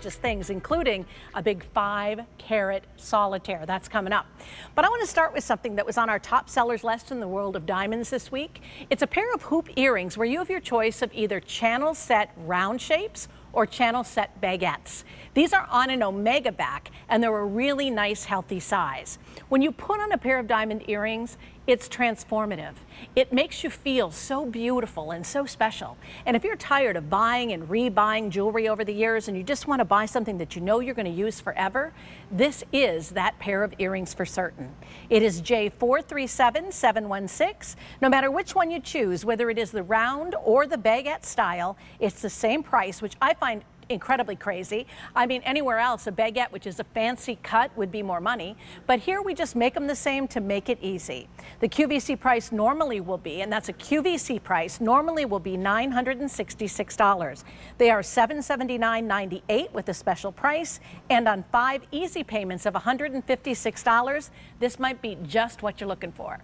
Just things, including a big 5-carat solitaire. That's coming up. But I want to start with something that was on our top sellers list in the world of diamonds this week. It's a pair of hoop earrings where you have your choice of either channel set round shapes or channel set baguettes. These are on an omega back and they're a really nice healthy size. When you put on a pair of diamond earrings, it's transformative. It makes you feel so beautiful and so special. And if you're tired of buying and rebuying jewelry over the years and you just want to buy something that you know you're going to use forever, this is that pair of earrings for certain. It is J437716. No matter which one you choose, whether it is the round or the baguette style, it's the same price, which I find incredibly crazy. I mean, anywhere else, a baguette, which is a fancy cut, would be more money. But here we just make them the same to make it easy. The QVC price normally will be, and that's a QVC price, normally will be $966. They are $779.98 with a special price. And on 5 easy payments of $156, this might be just what you're looking for.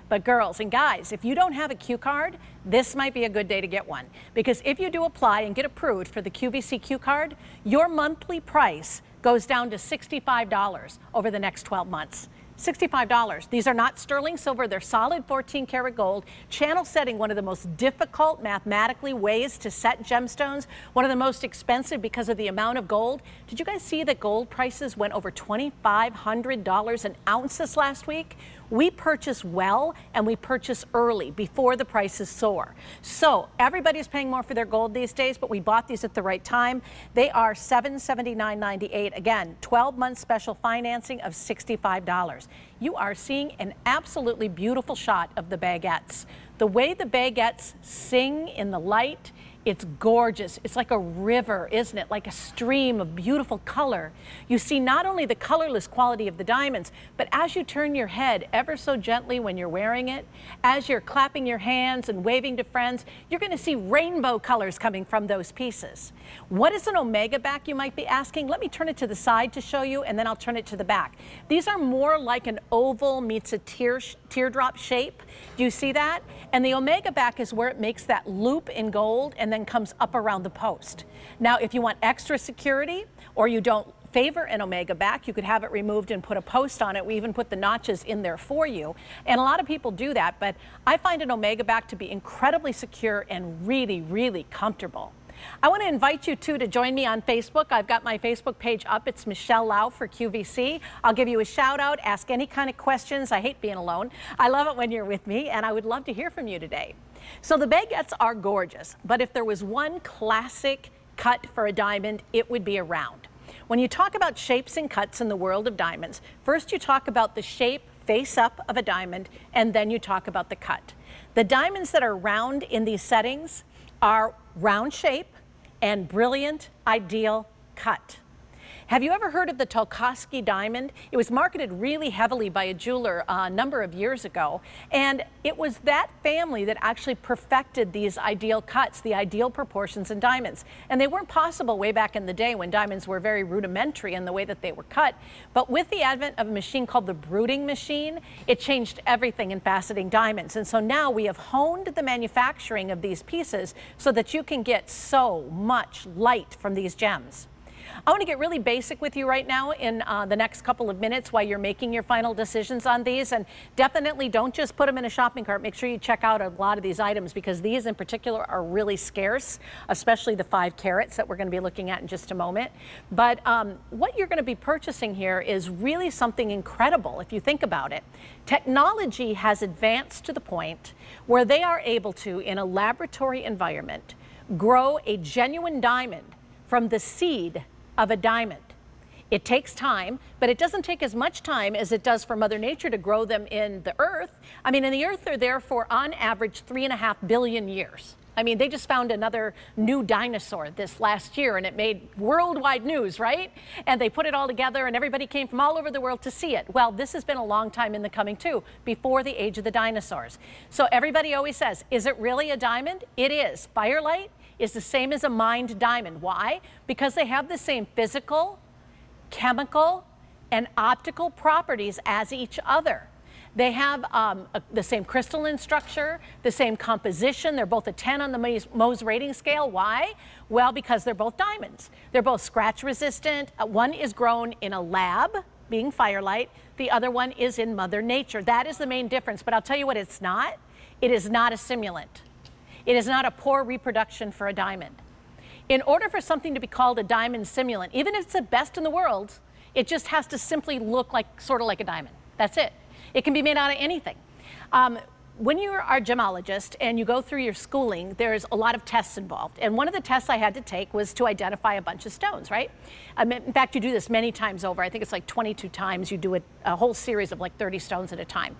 But girls and guys, if you don't have a Q card, this might be a good day to get one. Because if you do apply and get approved for the QVC Q card, your monthly price goes down to $65 over the next 12 months. $65. These are not sterling silver, they're solid 14-karat gold. Channel setting, one of the most difficult mathematically ways to set gemstones, one of the most expensive because of the amount of gold. Did you guys see that gold prices went over $2,500 an ounce this last week? We purchase well and we purchase early before the prices soar. So everybody's paying more for their gold these days, but we bought these at the right time. They are $779.98. Again, 12-month special financing of $65. You are seeing an absolutely beautiful shot of the baguettes. The way the baguettes sing in the light, it's gorgeous. It's like a river, isn't it? Like a stream of beautiful color. You see not only the colorless quality of the diamonds, but as you turn your head ever so gently when you're wearing it, as you're clapping your hands and waving to friends, you're going to see rainbow colors coming from those pieces. What is an omega back, you might be asking? Let me turn it to the side to show you, and then I'll turn it to the back. These are more like an oval meets a teardrop shape. Do you see that? And the omega back is where it makes that loop in gold and then comes up around the post. Now, if you want extra security or you don't favor an omega back, you could have it removed and put a post on it. We even put the notches in there for you. And a lot of people do that, but I find an omega back to be incredibly secure and really, really comfortable. I want to invite you too to join me on Facebook. I've got my Facebook page up. It's Michelle Lau for QVC. I'll give you a shout out, ask any kind of questions. I hate being alone. I love it when you're with me, and I would love to hear from you today. So the baguettes are gorgeous, but if there was one classic cut for a diamond, it would be a round. When you talk about shapes and cuts in the world of diamonds, first you talk about the shape face up of a diamond, and then you talk about the cut. The diamonds that are round in these settings are round shape and brilliant, ideal cut. Have you ever heard of the Tolkowski diamond? It was marketed really heavily by a jeweler a number of years ago, and it was that family that actually perfected these ideal cuts, the ideal proportions in diamonds. And they weren't possible way back in the day when diamonds were very rudimentary in the way that they were cut. But with the advent of a machine called the brooding machine, it changed everything in faceting diamonds. And so now we have honed the manufacturing of these pieces so that you can get so much light from these gems. I want to get really basic with you right now in the next couple of minutes while you're making your final decisions on these. And definitely don't just put them in a shopping cart. Make sure you check out a lot of these items because these in particular are really scarce, especially the 5 carats that we're going to be looking at in just a moment. But what you're going to be purchasing here is really something incredible if you think about it. Technology has advanced to the point where they are able to, in a laboratory environment, grow a genuine diamond from the seed of a diamond. It takes time, but it doesn't take as much time as it does for Mother Nature to grow them in the earth. I mean, in the earth, they're there for, on average, 3.5 billion years. I mean, they just found another new dinosaur this last year, and it made worldwide news, right? And they put it all together, and everybody came from all over the world to see it. Well, this has been a long time in the coming, too, before the age of the dinosaurs. So everybody always says, is it really a diamond? It is. Firelight is the same as a mined diamond. Why? Because they have the same physical, chemical, and optical properties as each other. They have the same crystalline structure, the same composition. They're both a 10 on the Mohs rating scale. Why? Well, because they're both diamonds. They're both scratch resistant. One is grown in a lab, being Firelight. The other one is in Mother Nature. That is the main difference. But I'll tell you what it's not. It is not a simulant. It is not a poor reproduction for a diamond. In order for something to be called a diamond simulant, even if it's the best in the world, it just has to simply look like, sort of like a diamond. That's it. It can be made out of anything. When you are a gemologist and you go through your schooling, there's a lot of tests involved. And one of the tests I had to take was to identify a bunch of stones, right? In fact, you do this many times over. I think it's like 22 times. You do a whole series of like 30 stones at a time.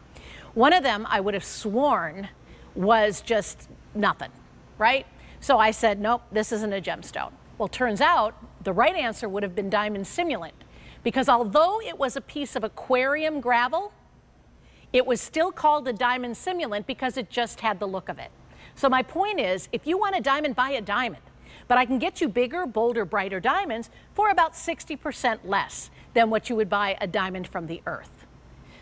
One of them I would have sworn was just nothing, right? So I said, nope, this isn't a gemstone. Well, turns out the right answer would have been diamond simulant, because although it was a piece of aquarium gravel, it was still called a diamond simulant because it just had the look of it. So my point is, if you want a diamond, buy a diamond. But I can get you bigger, bolder, brighter diamonds for about 60% less than what you would buy a diamond from the earth.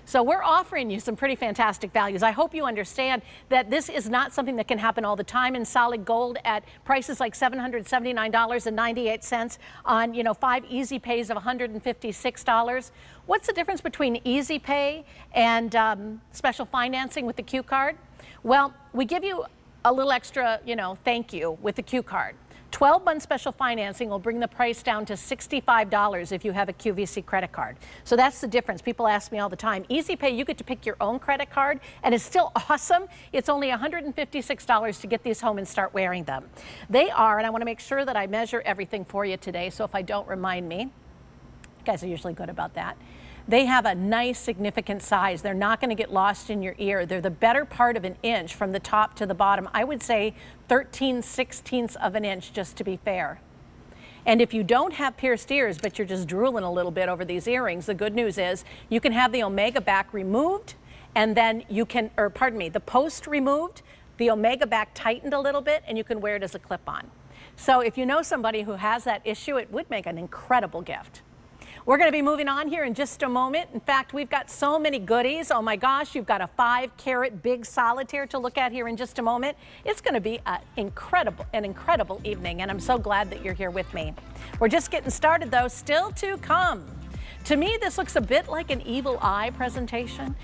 So we're offering you some pretty fantastic values. I hope you understand that this is not something that can happen all the time in solid gold at prices like $779.98 on, 5 easy pays of $156. What's the difference between easy pay and special financing with the Q card? Well, we give you a little extra, thank you with the Q card. 12-month special financing will bring the price down to $65 if you have a QVC credit card. So that's the difference. People ask me all the time. Easy Pay, you get to pick your own credit card, and it's still awesome. It's only $156 to get these home and start wearing them. They are, and I want to make sure that I measure everything for you today, so if I don't, remind me. You guys are usually good about that. They have a nice, significant size. They're not going to get lost in your ear. They're the better part of an inch from the top to the bottom. I would say 13/16 of an inch, just to be fair. And if you don't have pierced ears, but you're just drooling a little bit over these earrings, the good news is you can have the omega back removed, and then you can, the post removed, the omega back tightened a little bit, and you can wear it as a clip-on. So if you know somebody who has that issue, it would make an incredible gift. We're going to be moving on here in just a moment. In fact, we've got so many goodies. Oh my gosh, you've got a 5-carat big solitaire to look at here in just a moment. It's going to be an incredible evening, and I'm so glad that you're here with me. We're just getting started, though. Still to come. To me, this looks a bit like an evil eye presentation.